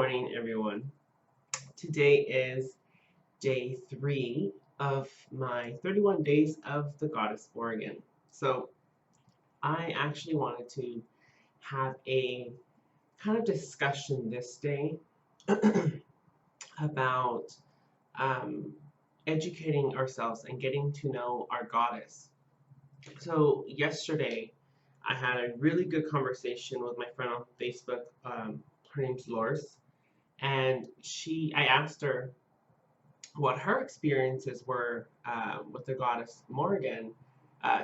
morning, everyone. Today is day 3 of my 31 days of the goddess Morrigan. So, I actually wanted to have a kind of discussion this day about um, educating ourselves and getting to know our goddess. So, yesterday, I had a really good conversation with my friend on Facebook. Her name's Loris, and I asked her what her experiences were with the goddess Morrigan.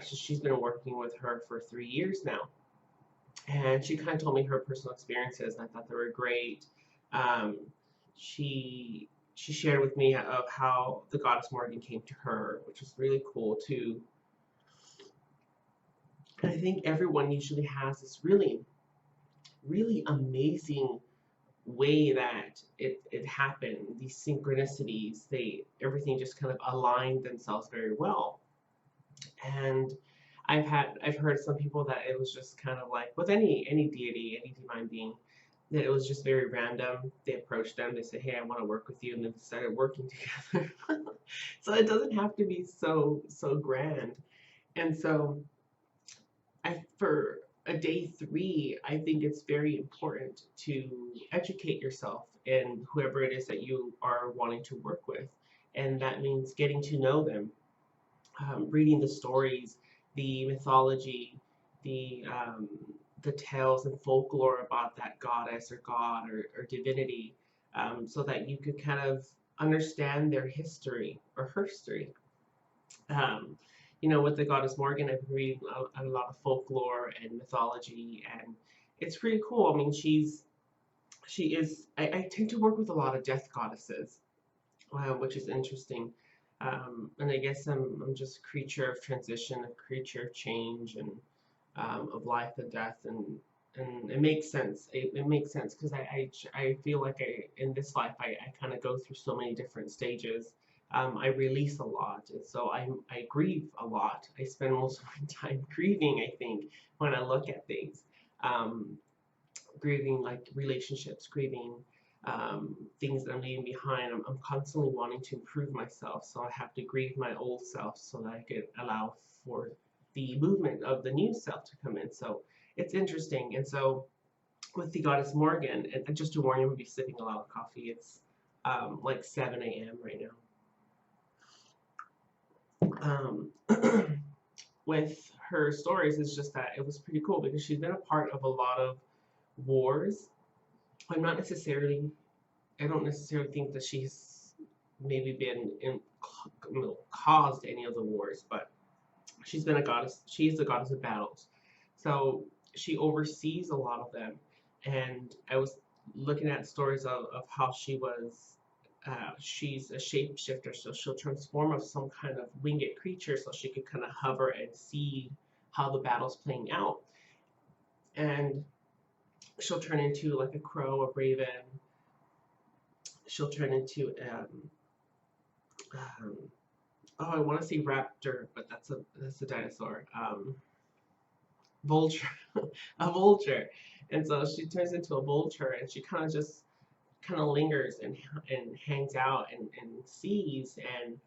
She's been working with her for 3 years now, and she kind of told me her personal experiences, and I thought they were great. Um, she shared with me of how the goddess Morrigan came to her, which was really cool too. And I think everyone usually has this really amazing way that it happened, these synchronicities, everything just kind of aligned themselves very well. And I've heard some people that it was just kind of like with any deity, any divine being, that it was just very random. They approached them, they said, "Hey, I want to work with you," and then started working together. So it doesn't have to be so grand. And so for a day 3, I think it's very important to educate yourself and whoever it is that you are wanting to work with. And that means getting to know them, reading the stories, the mythology, the um, the tales and folklore about that goddess or god or divinity, so that you could kind of understand their history or her history. um, with the goddess Morgan, I've been reading a lot of folklore and mythology, and it's pretty cool. I mean, she is. I tend to work with a lot of death goddesses, which is interesting. And I guess I'm just a creature of transition, a creature of change, and of life and death, and it makes sense. It makes sense because I feel like in this life I kind of go through so many different stages. I release a lot, and so I grieve a lot. I spend most of my time grieving, I think, when I look at things. Um, Grieving like relationships, grieving things that I'm leaving behind. I'm constantly wanting to improve myself, so I have to grieve my old self so that I could allow for the movement of the new self to come in. So it's interesting. And so with the goddess Morgan, and just to warn you, I'm gonna be sipping a lot of coffee. It's like 7 a.m. right now. With her stories, it's just that it was pretty cool because she's been a part of a lot of wars. I'm not necessarily I don't necessarily think that she's maybe been caused any of the wars, but she's been a goddess. She's the goddess of battles, so she oversees a lot of them. And I was looking at stories of how she's a shapeshifter, so she'll transform of some kind of winged creature, so she could kind of hover and see how the battle's playing out. And she'll turn into like a crow, a raven. She'll turn into um, oh, I want to say raptor, but that's a dinosaur. Vulture, a vulture, and so she turns into a vulture, and she kind of lingers and hangs out and sees. And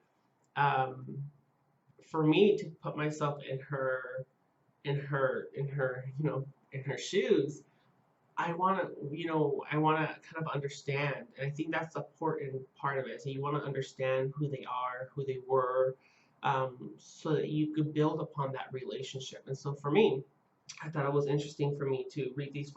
um, for me to put myself in her shoes, I want to kind of understand, and I think that's the important part of it. So you want to understand who they are, who they were, so that you could build upon that relationship. And so for me, I thought it was interesting for me to read these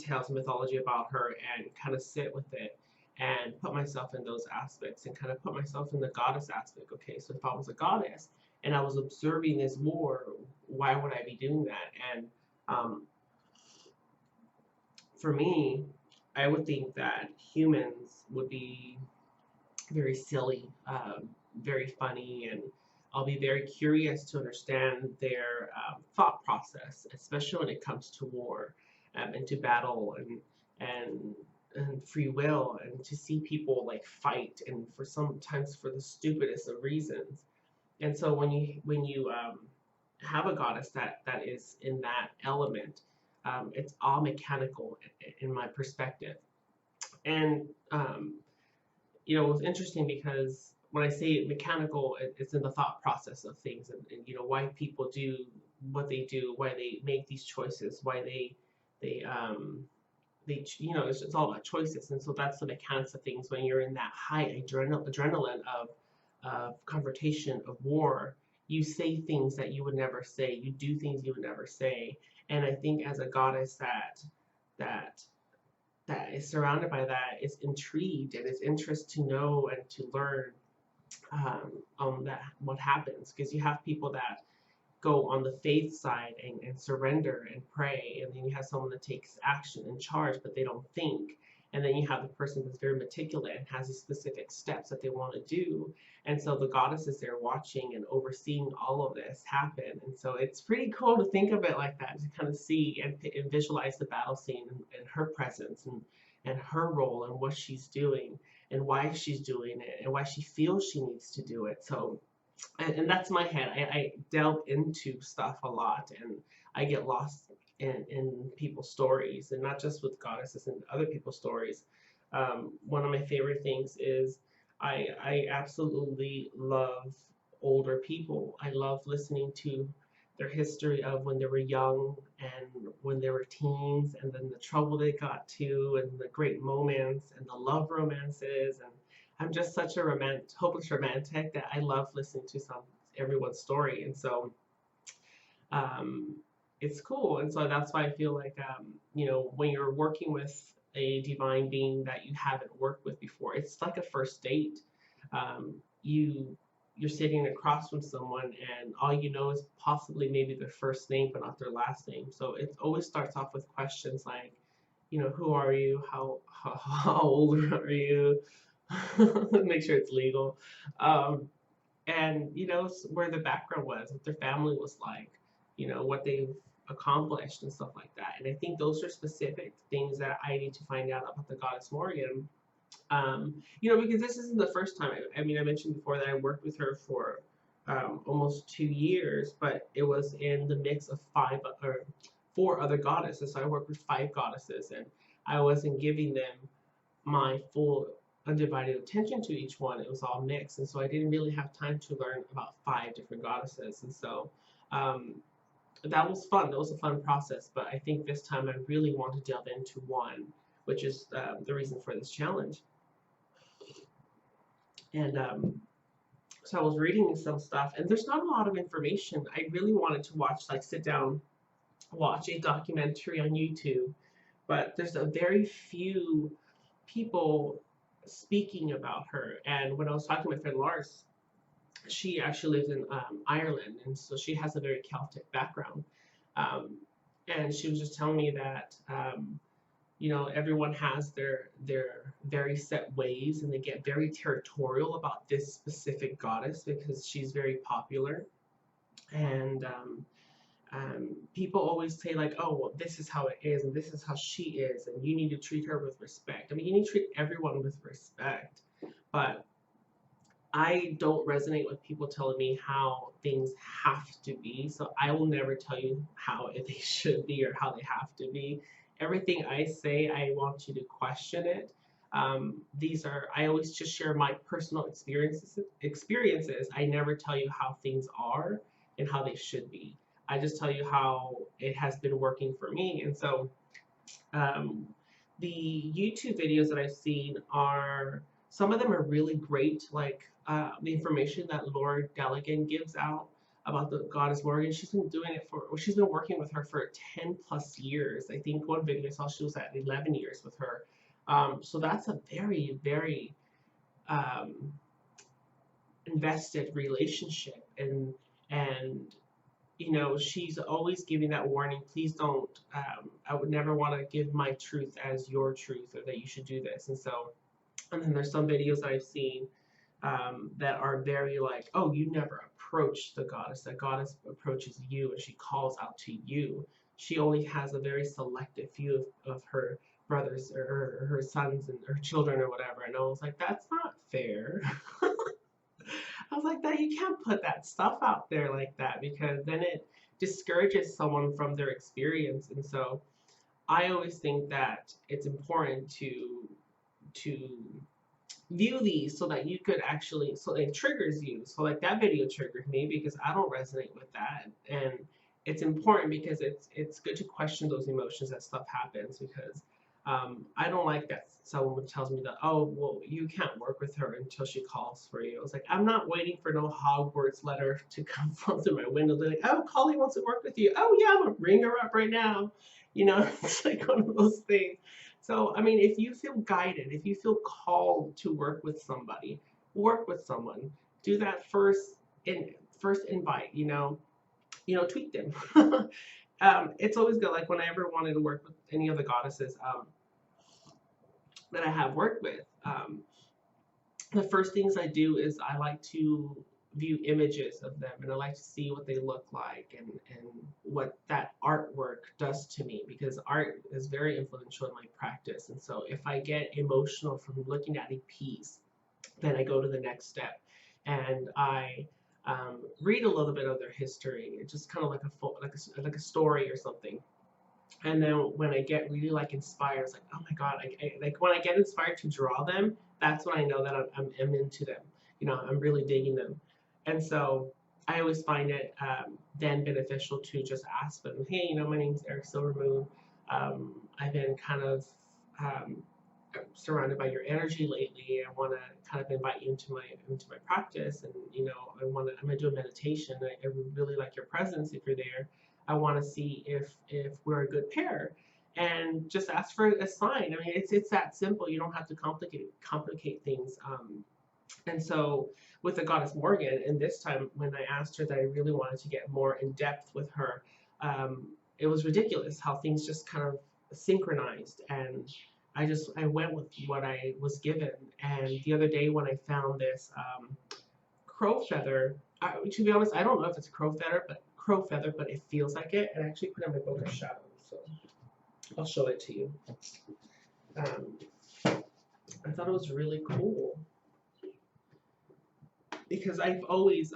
tales of mythology about her and kind of sit with it and put myself in those aspects and kind of put myself in the goddess aspect. Okay, so if I was a goddess and I was observing this war, why would I be doing that? And um, for me, I would think that humans would be very silly, very funny, and I'll be very curious to understand their thought process, especially when it comes to war, and to battle and and free will, and to see people like fight, and for sometimes for the stupidest of reasons. And so when you have a goddess that is in that element, it's all mechanical in my perspective. And you know, it was interesting because when I say mechanical, it's in the thought process of things, and you know why people do what they do, why they make these choices, why they you know, it's all about choices, and so that's the mechanics of things. When you're in that high adrenaline of confrontation, of war, you say things that you would never say, you do things you would never say. And I think as a goddess that that is surrounded by that is intrigued and is interested to know and to learn on that what happens, because you have people that go on the faith side and surrender and pray, and then you have someone that takes action and charge but they don't think, and then you have the person that's very meticulous and has these specific steps that they want to do, and so the goddess is there watching and overseeing all of this happen. And so it's pretty cool to think of it like that, to kind of see and visualize the battle scene and her presence and her role and what she's doing and why she's doing it and why she feels she needs to do it. So and that's my head. I delve into stuff a lot, and I get lost in people's stories, and not just with goddesses and other people's stories. One of my favorite things is I absolutely love older people. I love listening to their history of when they were young and when they were teens, and then the trouble they got to, and the great moments, and the love romances, and I'm just such a hopeless romantic that I love listening to everyone's story, and so um, it's cool. And so that's why I feel like you know, when you're working with a divine being that you haven't worked with before, it's like a first date. You're sitting across from someone, and all you know is possibly maybe their first name, but not their last name. So it always starts off with questions like, you know, who are you? How old are you? Make sure it's legal. Um, and you know where the background was, what their family was like, you know what they've accomplished and stuff like that. And I think those are specific things that I need to find out about the goddess Morrigan. You know, because this isn't the first time. I mean, I mentioned before that I worked with her for almost 2 years, but it was in the mix of five or four other goddesses. So I worked with five goddesses, and I wasn't giving them my full undivided attention to each one. It was all mixed, and so I didn't really have time to learn about five different goddesses. And so um, that was fun. That was a fun process. But I think this time I really want to delve into one, which is the reason for this challenge. And so I was reading some stuff, and there's not a lot of information. I really wanted to watch, like, sit down, watch a documentary on YouTube, but there's a very few people speaking about her. And when I was talking to my friend Lars, she actually lives in Ireland, and so she has a very Celtic background. Um, and she was just telling me that you know, everyone has their very set ways, and they get very territorial about this specific goddess because she's very popular. And people always say like, oh, well, this is how it is, and this is how she is, and you need to treat her with respect. I mean, you need to treat everyone with respect, but I don't resonate with people telling me how things have to be. So I will never tell you how they should be or how they have to be. Everything I say, I want you to question it. I always just share my personal experiences. I never tell you how things are and how they should be. I just tell you how it has been working for me. And so um, the YouTube videos that I've seen are, some of them are really great, like the information that Lord Deligan gives out about the goddess Morrigan. She's been doing it she's been working with her for 10 plus years. I think one video I saw she was at 11 years with her. So that's a very, very um, invested relationship, and you know, she's always giving that warning, please don't, I would never want to give my truth as your truth, or that you should do this. And so, and then there's some videos that I've seen that are very like, oh, you never approach the goddess. The goddess approaches you and she calls out to you. She only has a very selective view of her brothers or her sons and her children or whatever. And I was like, that's not fair. I was like, that you can't put that stuff out there like that, because then it discourages someone from their experience. And so I always think that it's important to to view these so that you could actually, so it triggers you. So like that video triggered me because I don't resonate with that. And it's important because it's good to question those emotions as stuff happens, because I don't like that someone tells me that, oh, well, you can't work with her until she calls for you. It's like, I'm not waiting for no Hogwarts letter to come from through my window. They're like, oh, Collie wants to work with you. Oh, yeah, I'm going to ring her up right now. It's like one of those things. So, I mean, if you feel guided, if you feel called to work with somebody, work with someone. Do that first invite, tweak them. It's always good. Like when I ever wanted to work with any of the goddesses that I have worked with, the first things I do is I like to view images of them, and I like to see what they look like, and what that artwork does to me, because art is very influential in my practice. And so if I get emotional from looking at a piece, then I go to the next step, and I read a little bit of their history. It's just kind of like a story or something. And then when I get really like inspired, it's like, oh my God, like when I get inspired to draw them, that's when I know that I'm into them. I'm really digging them. And so I always find it then beneficial to just ask them, hey, my name's Eric Silvermoon. I've been kind of surrounded by your energy lately. I want to kind of invite you into my practice, and I'm gonna do a meditation. I really like your presence if you're there. I want to see if we're a good pair, and just ask for a sign. I mean, it's that simple. You don't have to complicate things. And so with the goddess Morgan, and this time when I asked her that I really wanted to get more in depth with her, it was ridiculous how things just kind of synchronized, and I went with what I was given. And the other day when I found this crow feather, to be honest, I don't know if it's a crow feather, but it feels like it. And I actually put it in my book of shadows, so I'll show it to you. I thought it was really cool because I've always,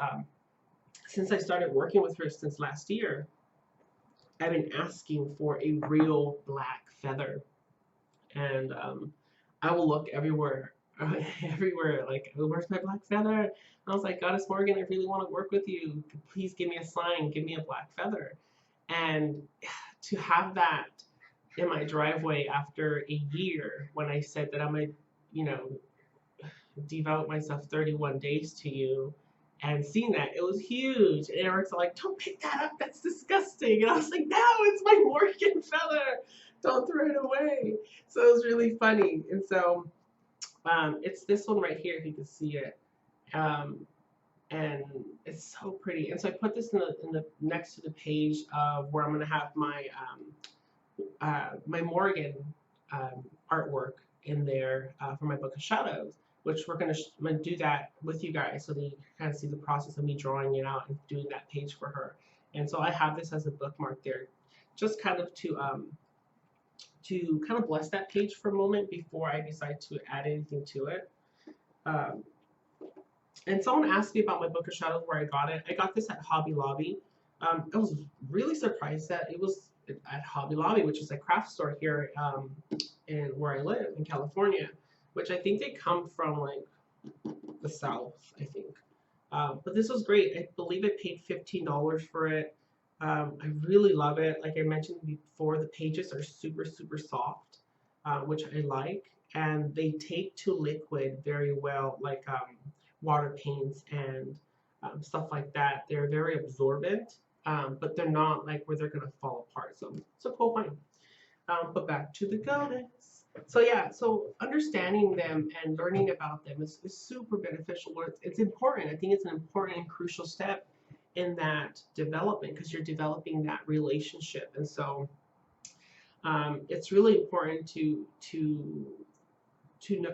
since I started working with her since last year, I've been asking for a real black feather. And I will look everywhere, everywhere, like, oh, where's my black feather? And I was like, Goddess Morgan, I really want to work with you. Please give me a sign, give me a black feather. And to have that in my driveway after a year, when I said that I'm going to, devote myself 31 days to you, and seeing that, it was huge. And Eric's like, don't pick that up, that's disgusting. And I was like, no, it's my Morgan feather. Don't throw it away. So it was really funny. And so it's this one right here, if you can see it. And it's so pretty. And so I put this in the next to the page of where I'm going to have my my Morgan artwork in there for my book of shadows, which I'm gonna do that with you guys so that you can kind of see the process of me drawing it out and doing that page for her. And so I have this as a bookmark there, just kind of to kind of bless that page for a moment before I decide to add anything to it. And someone asked me about my book of shadows, where I got it. I got this at Hobby Lobby. I was really surprised that it was at Hobby Lobby, which is a craft store here in where I live in California, which I think they come from like the South, I think. But this was great. I believe I paid $15 for it. I really love it. Like I mentioned before, the pages are super, super soft, which I like. And they take to liquid very well, like water paints and stuff like that. They're very absorbent, but they're not like where they're going to fall apart. So it's a cool find. But back to the goddess. So yeah, so understanding them and learning about them is super beneficial. It's important. I think it's an important and crucial step in that development, because you're developing that relationship. And so it's really important to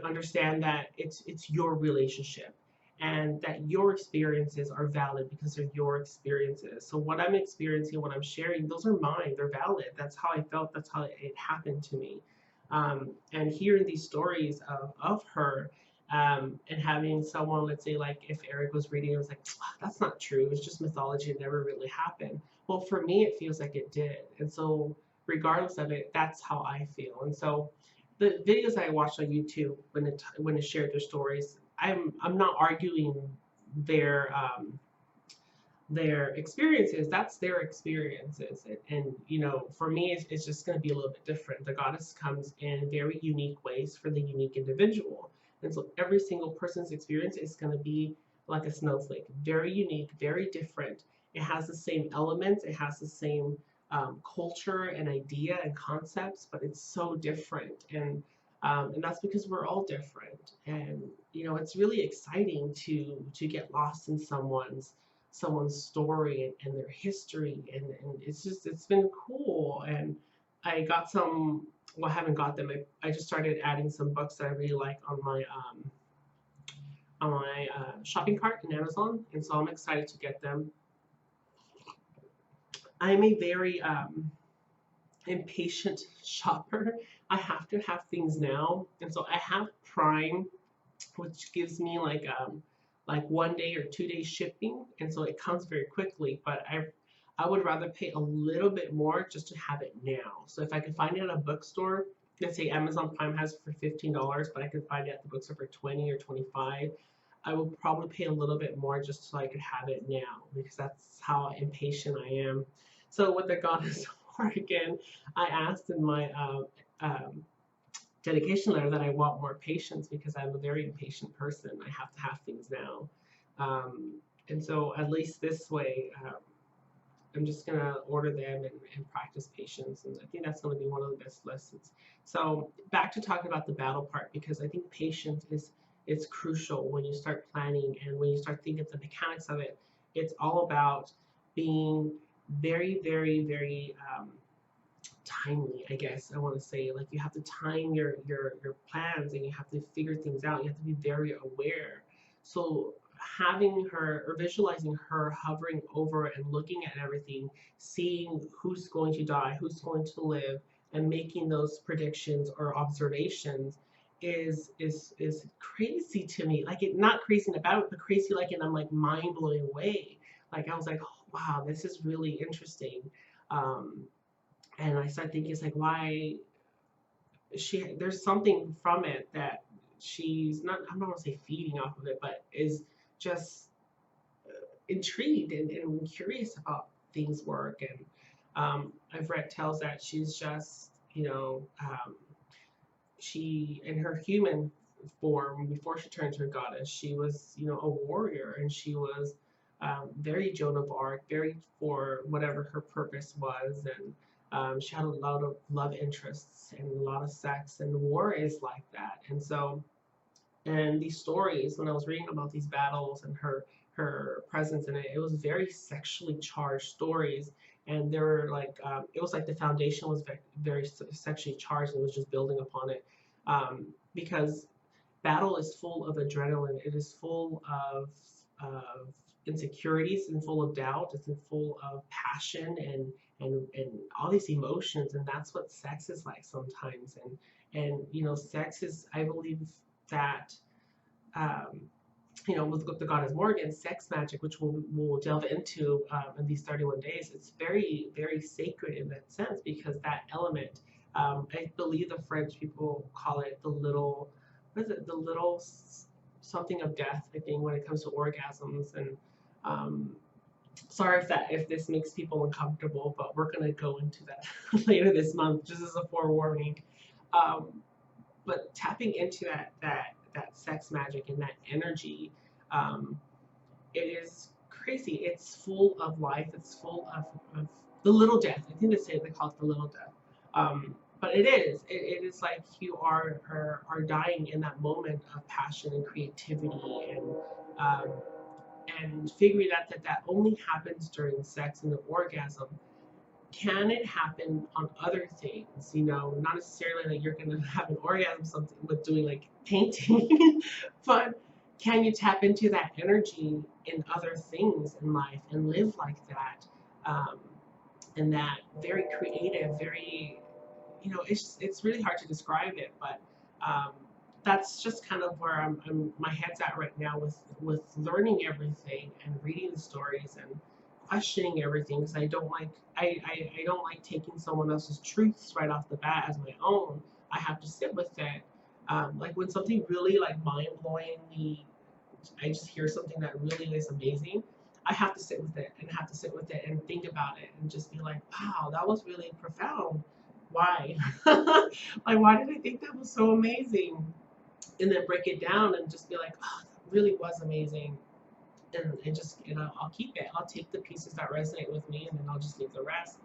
understand that it's your relationship, and that your experiences are valid because they're your experiences. So what I'm experiencing, what I'm sharing, those are mine. They're valid. That's how I felt. That's how it happened to me. And hearing these stories of her, and having someone, let's say, like if Eric was reading, it was like, oh, that's not true. It's just mythology. It never really happened. Well, for me, it feels like it did. And so regardless of it, that's how I feel. And so the videos I watched on YouTube when it shared their stories, I'm not arguing their their experiences. That's their experiences, and you know, for me, it's just going to be a little bit different. The goddess comes in very unique ways for the unique individual, and so every single person's experience is going to be like a snowflake, very unique, very different. It has the same elements, it has the same culture and idea and concepts, but it's so different. And that's because we're all different. And you know, it's really exciting to get lost in someone's story and their history, and it's just it's been cool. And I got some, well, I haven't got them. I just started adding some books that I really like on my shopping cart in Amazon, and so I'm excited to get them. I'm a very impatient shopper. I have to have things now, and so I have Prime, which gives me like 1 day or 2 day shipping, and so it comes very quickly. But I would rather pay a little bit more just to have it now. So if I could find it at a bookstore, let's say Amazon Prime has it for $15, but I could find it at the bookstore for 20 or 25. I would probably pay a little bit more just so I could have it now, because that's how impatient I am. So with the Goddess of Morrigan, I asked in my dedication letter that I want more patience because I'm a very impatient person. I have to have things now. And so at least this way, I'm just gonna order them and practice patience. And I think that's gonna be one of the best lessons. So back to talking about the battle part, because I think patience is crucial when you start planning and when you start thinking of the mechanics of it. It's all about being very, very, very timely, I guess I want to say. Like you have to time your plans, and you have to figure things out. You have to be very aware. So having her or visualizing her hovering over and looking at everything, seeing who's going to die, who's going to live, and making those predictions or observations is crazy to me. Like it, not crazy about it, but crazy like in I'm like mind blowing way. Like I was like, oh, wow, this is really interesting. Um, and I started thinking, it's like, why there's something from it that she's not, I'm not going to say feeding off of it, but is just intrigued and curious about things work. And I've read tales that she's just, you know, she in her human form before she turned to a goddess, she was, you know, a warrior, and she was very Joan of Arc, very for whatever her purpose was, and she had a lot of love interests and a lot of sex, and war is like that. And so, and these stories, when I was reading about these battles and her presence in it, it was very sexually charged stories, and they were like it was like the foundation was very sexually charged, and it was just building upon it, because battle is full of adrenaline. It is full of insecurities and full of doubt. It's full of passion and all these emotions, and that's what sex is like sometimes. And you know, sex is, I believe that um, you know, with the goddess Morrigan, sex magic, which we'll delve into in these 31 days, it's very, very sacred in that sense, because that element, I believe the French people call it the little, what is it, the little something of death, I think, when it comes to orgasms. And um, sorry if this makes people uncomfortable, but we're going to go into that later this month, just as a forewarning. Um, but tapping into that sex magic and that energy, um, it is crazy. It's full of life. It's full of the little death. I think they call it the little death. But it is. It is like you are dying in that moment of passion and creativity, um, and figuring out that only happens during sex and the orgasm. Can it happen on other things? You know, not necessarily that you're going to have an orgasm something with doing like painting, but can you tap into that energy in other things in life and live like that? Um, and that very creative, very, you know, it's really hard to describe it, but um, that's just kind of where my head's at right now with learning everything and reading the stories and questioning everything, because I don't like taking someone else's truths right off the bat as my own. I have to sit with it. Like when something really like mind-blowingly, I just hear something that really is amazing, I have to sit with it and have to sit with it and think about it and just be like, wow, that was really profound. Why? Like, why did I think that was so amazing? And then break it down and just be like, oh, that really was amazing. And just, I'll keep it. I'll take the pieces that resonate with me and then I'll just leave the rest.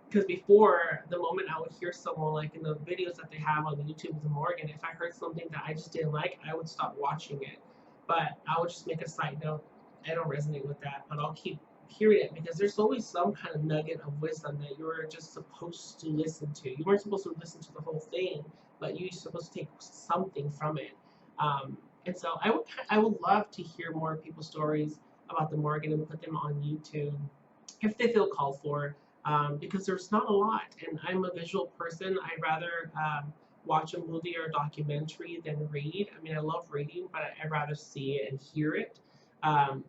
Because before, the moment I would hear someone, like in the videos that they have on YouTube with Morgan, if I heard something that I just didn't like, I would stop watching it. But I would just make a side note, I don't resonate with that, but I'll keep hearing it because there's always some kind of nugget of wisdom that you're just supposed to listen to. You weren't supposed to listen to the whole thing, but you're supposed to take something from it. And so I would love to hear more people's stories about the Morgan and put them on YouTube if they feel called for, because there's not a lot. And I'm a visual person. I'd rather watch a movie or a documentary than read. I mean, I love reading, but I'd rather see it and hear it um,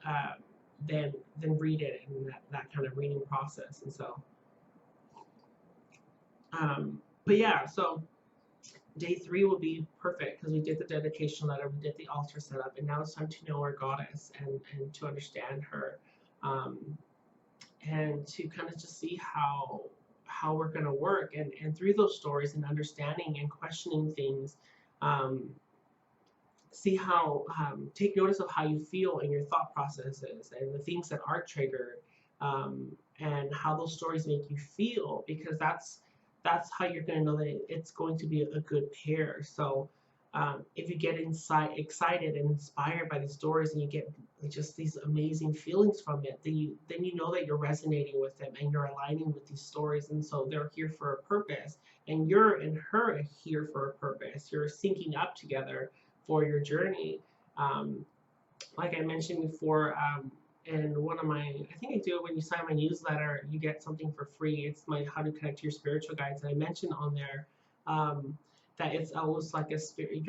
uh, than read it and that kind of reading process. And so, but yeah, so day 3 will be perfect because we did the dedication letter, we did the altar setup, and now it's time to know our goddess and to understand her. Um, and to kind of just see how we're going to work, and through those stories and understanding and questioning things, um, see how take notice of how you feel and your thought processes and the things that are triggered, and how those stories make you feel, because that's how you're going to know that it's going to be a good pair. So if you get excited and inspired by the stories and you get just these amazing feelings from it, then you know that you're resonating with them and you're aligning with these stories, and so they're here for a purpose, and you're and her are here for a purpose. You're syncing up together for your journey. Um, like I mentioned before, and one of my, I think I do it when you sign my newsletter, you get something for free. It's my How to Connect to Your Spiritual Guides. And I mentioned on there that it's almost like a spirit.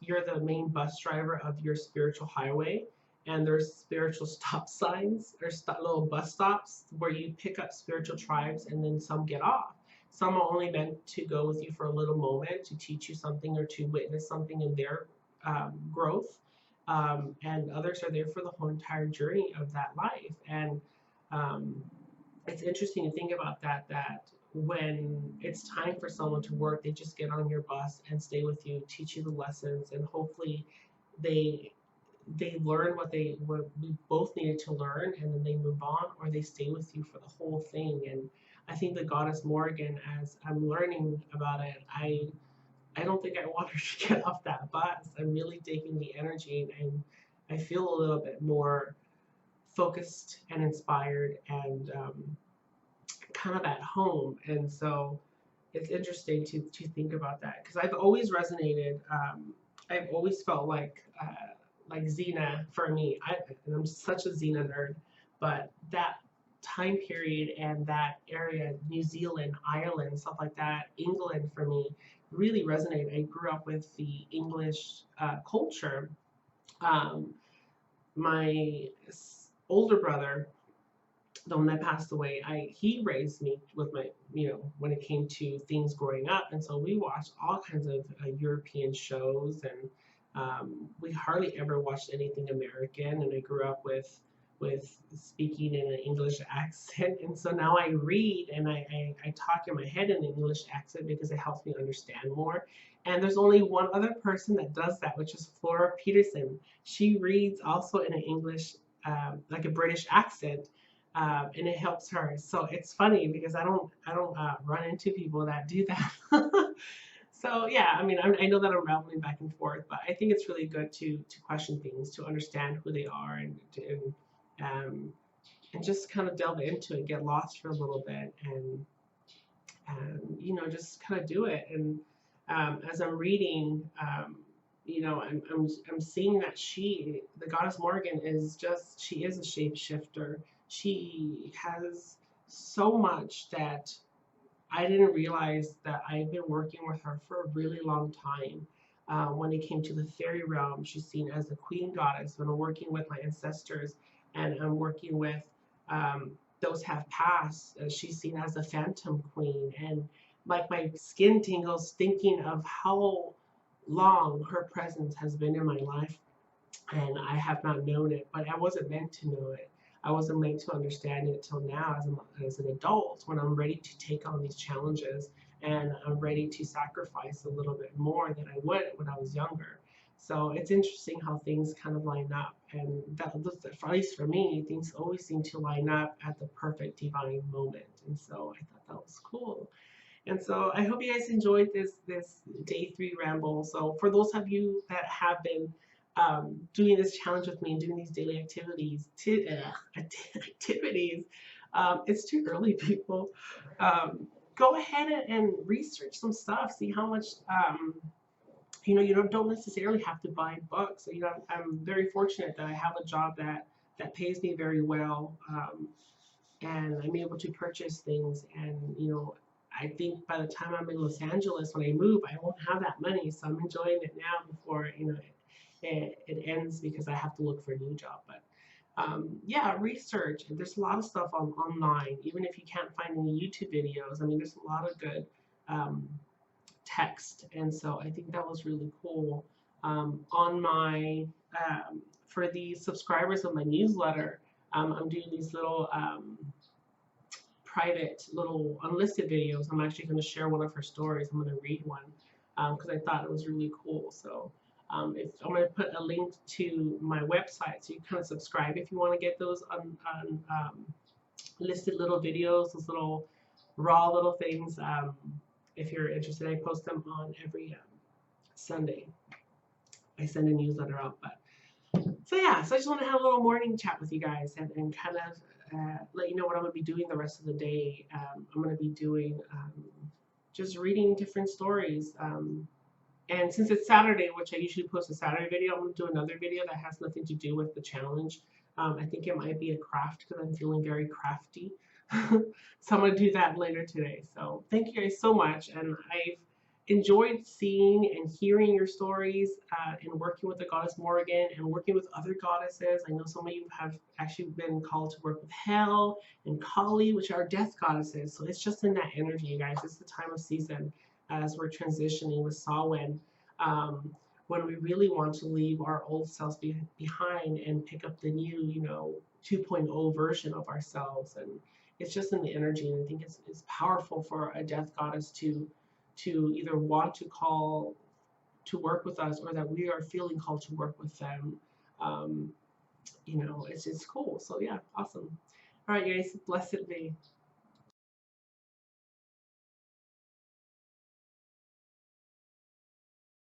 You're the main bus driver of your spiritual highway, and there's spiritual stop signs or little bus stops where you pick up spiritual tribes, and then some get off. Some are only meant to go with you for a little moment to teach you something or to witness something in their growth, and others are there for the whole entire journey of that life. And um, it's interesting to think about that when it's time for someone to work, they just get on your bus and stay with you, teach you the lessons, and hopefully they they learn what we both needed to learn, and then they move on, or they stay with you for the whole thing. And I think the goddess Morrigan, as I'm learning about it, I don't think I want her to get off that bus. I'm really taking the energy, and I feel a little bit more focused and inspired, and kind of at home. And so it's interesting to think about that, because I've always resonated. I've always felt like Xena for me. And I'm such a Xena nerd, but that time period and that area, New Zealand, Ireland, stuff like that, England for me really resonated. I grew up with the English culture. Um, my older brother, the one that passed away, he raised me with my, when it came to things growing up, and so we watched all kinds of European shows, and we hardly ever watched anything American. And I grew up with speaking in an English accent, and so now I read and I talk in my head in an English accent because it helps me understand more. And there's only one other person that does that, which is Flora Peterson. She reads also in an English, like a British accent, and it helps her. So it's funny because I don't run into people that do that. So yeah, I mean, I know that I'm rambling back and forth, but I think it's really good to question things, to understand who they are, um, and just kind of delve into it, get lost for a little bit, and just kind of do it. And as I'm reading, I'm seeing that the goddess Morgan, she is a shapeshifter. She has so much that I didn't realize that I've been working with her for a really long time. When it came to the fairy realm, she's seen as the queen goddess. When I'm working with my ancestors and I'm working with those have passed, she's seen as the phantom queen. And like my skin tingles thinking of how long her presence has been in my life, and I have not known it, but I wasn't meant to know it. I wasn't meant to understand it till now as an adult, when I'm ready to take on these challenges and I'm ready to sacrifice a little bit more than I would when I was younger. So it's interesting how things kind of line up, and that, at least for me, things always seem to line up at the perfect divine moment. And so I thought that was cool. And so I hope you guys enjoyed this day 3 ramble. So for those of you that have been doing this challenge with me and doing these daily activities, it's too early, people. Go ahead and research some stuff. See how much you don't necessarily have to buy books. I'm very fortunate that I have a job that pays me very well. And I'm able to purchase things. And I think by the time I'm in Los Angeles when I move, I won't have that money. So I'm enjoying it now before it ends, because I have to look for a new job. But yeah, research. There's a lot of stuff online, even if you can't find any YouTube videos. I mean, there's a lot of good text, and so I think that was really cool. On my For the subscribers of my newsletter, I'm doing these little private little unlisted videos. I'm actually going to share one of her stories. I'm going to read one because I thought it was really cool. So if I'm going to put a link to my website, so you kind of subscribe if you want to get those listed little videos, those little raw little things. If you're interested, I post them on every Sunday. I send a newsletter out. But so yeah, so I just want to have a little morning chat with you guys, and kind of let you know what I'm going to be doing the rest of the day. I'm going to be doing just reading different stories. And since it's Saturday, which I usually post a Saturday video, I'm going to do another video that has nothing to do with the challenge. I think it might be a craft because I'm feeling very crafty. So I'm going to do that later today. So thank you guys so much. And I've enjoyed seeing and hearing your stories and working with the goddess Morrigan and working with other goddesses. I know some of you have actually been called to work with Hel and Kali, which are death goddesses. So it's just in that energy, you guys. It's the time of season as we're transitioning with Samhain, when we really want to leave our old selves behind and pick up the new, 2.0 version of ourselves. And it's just in the energy, and I think it's powerful for a death goddess to either want to call to work with us, or that we are feeling called to work with them. It's cool. So yeah, awesome. All right, guys, blessed be.